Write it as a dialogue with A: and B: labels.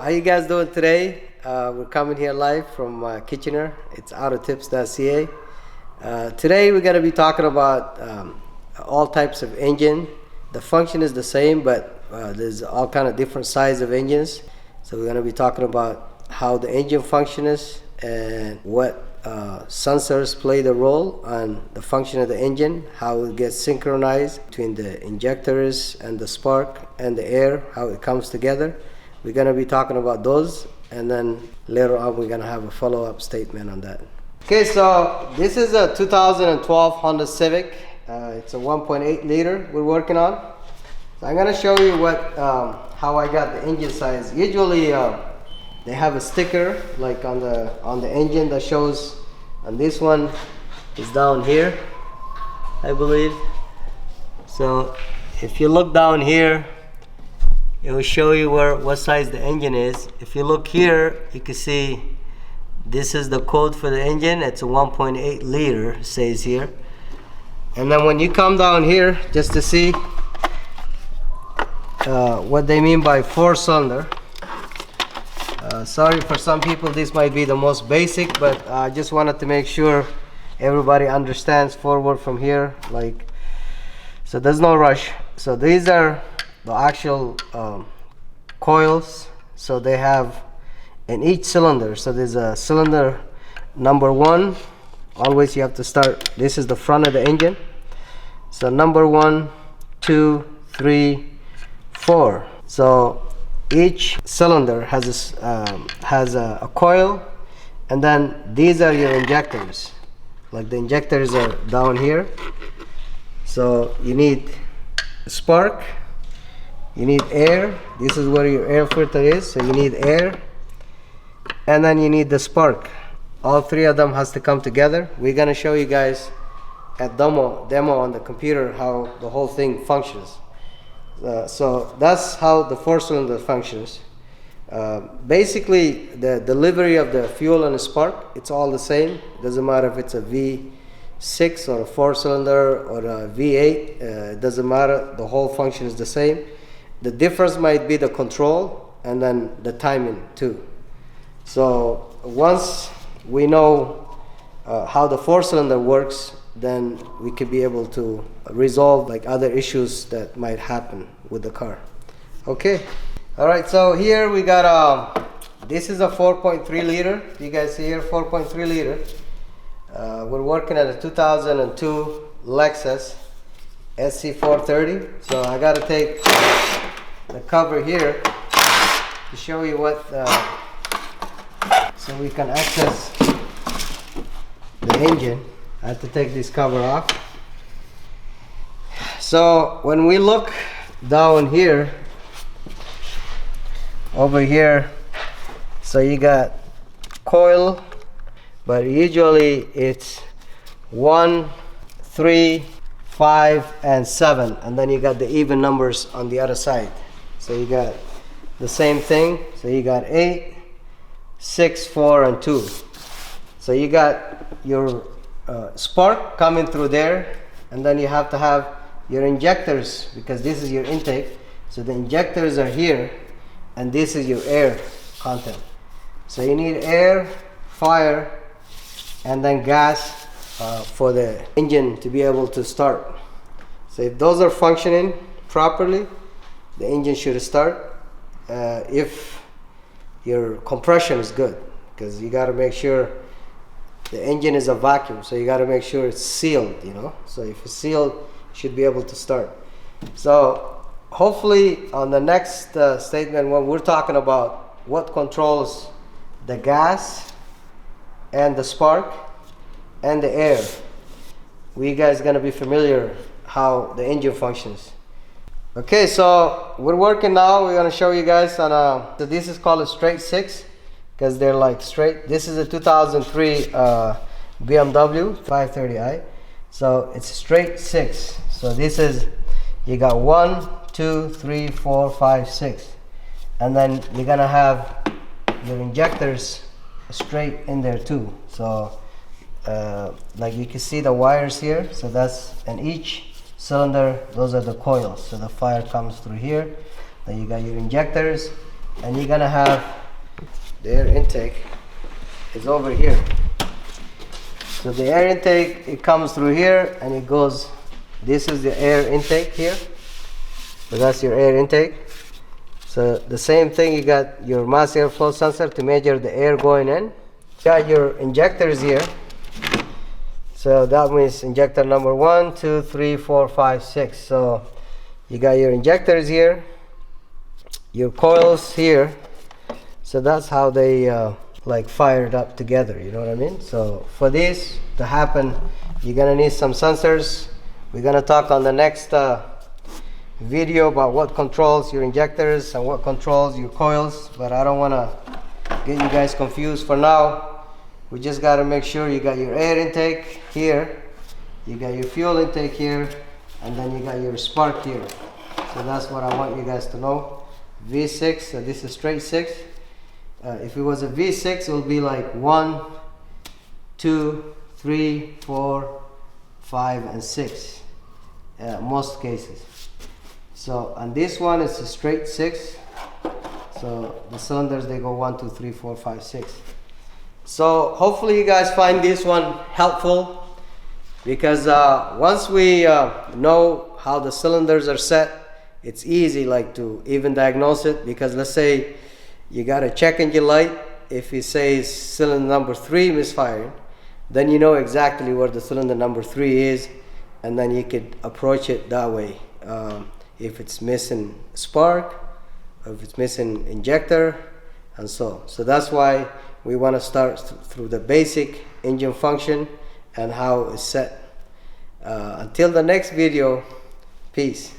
A: how you guys doing today? We're coming here live from Kitchener. It's autotips.ca. Today we're going to be talking about all types of engine. The function is the same, but there's all kind of different size of engines. So we're going to be talking about how the engine function is and what sensors play the role on the function of the engine, how it gets synchronized between the injectors and the spark and the air, how it comes together. We're going to be talking about those, and then later on we're going to have a follow-up statement on that. Okay, so this is a 2012 Honda Civic. It's a 1.8 liter we're working on. So I'm going to show you what how I got the engine size. Usually they have a sticker like on the engine that shows, and this one is down here, I believe. So if you look down here, it will show you what size the engine is. If you look here, you can see this is the code for the engine. It's a 1.8 liter, it says here. And then when you come down here, just to see what they mean by 4-cylinder. Sorry for some people, this might be the most basic, but I just wanted to make sure everybody understands forward from here. Like, so there's no rush. So these are the actual coils. So they have in each cylinder. So there's a cylinder number 1. Always you have to start. This is the front of the engine. So number 1, 2, 3, 4. So each cylinder has a coil, and then these are your injectors. Like the injectors are down here. So you need a spark, you need air. This is where your air filter is. So you need air, and then you need the spark. All three of them has to come together. We're gonna show you guys a demo on the computer how the whole thing functions. So that's how the 4-cylinder functions. Basically, the delivery of the fuel and the spark, it's all the same. Doesn't matter if it's a V6 or a 4-cylinder or a V8. It doesn't matter. The whole function is the same. The difference might be the control and then the timing too. So once we know how the 4-cylinder works, then we could be able to resolve like other issues that might happen with the car. Okay, all right, so here we got this is a 4.3 liter. You guys see here, 4.3 liter. We're working at a 2002 Lexus SC430. So I got to take the cover here to show you what so we can access the engine. I have to take this cover off. So when we look down here, over here, so you got coil, but usually it's 1, 3, 5, and 7, and then you got the even numbers on the other side. So you got the same thing. So you got 8, 6, 4, and 2. So you got your spark coming through there, and then you have to have your injectors, because this is your intake. So the injectors are here, and this is your air content. So you need air, fire, and then gas for the engine to be able to start. So if those are functioning properly, the engine should start. If your compression is good, because you got to make sure the engine is a vacuum, so you got to make sure it's sealed, you know. So if it's sealed, it should be able to start. So hopefully on the next statement, when we're talking about what controls the gas and the spark and the air, we guys gonna be familiar how the engine functions. Okay, so we're working now. We're gonna show you guys on so this is called a straight 6, because they're like straight. This is a 2003 BMW 530i. So it's straight 6. So this is, you got 1, 2, 3, 4, 5, 6. And then you're gonna have your injectors straight in there too. So like you can see the wires here. So that's, and each cylinder, those are the coils. So the fire comes through here. Then you got your injectors, and you're gonna have the air intake is over here. So the air intake, it comes through here and it goes, this is the air intake here. So that's your air intake. So the same thing, you got your mass airflow sensor to measure the air going in. You got your injectors here. So that means injector number 1, 2, 3, 4, 5, 6. So you got your injectors here, your coils here. So that's how they like fired up together, you know what I mean? So for this to happen, you're gonna need some sensors. We're gonna talk on the next video about what controls your injectors and what controls your coils, but I don't wanna get you guys confused. For now, we just gotta make sure you got your air intake here, you got your fuel intake here, and then you got your spark here. So that's what I want you guys to know. V6, so this is straight 6. If it was a V6, it would be like 1, 2, 3, 4, 5, and 6. Most cases. So, and this one is a straight 6. So the cylinders, they go 1, 2, 3, 4, 5, 6. So hopefully you guys find this one helpful, because once we know how the cylinders are set, it's easy like to even diagnose it. Because let's say you got a check engine light, if it says cylinder number 3 misfiring, then you know exactly where the cylinder number 3 is, and then you could approach it that way. If it's missing spark, or if it's missing injector, and so that's why we want to start through the basic engine function and how it's set. Until the next video, peace.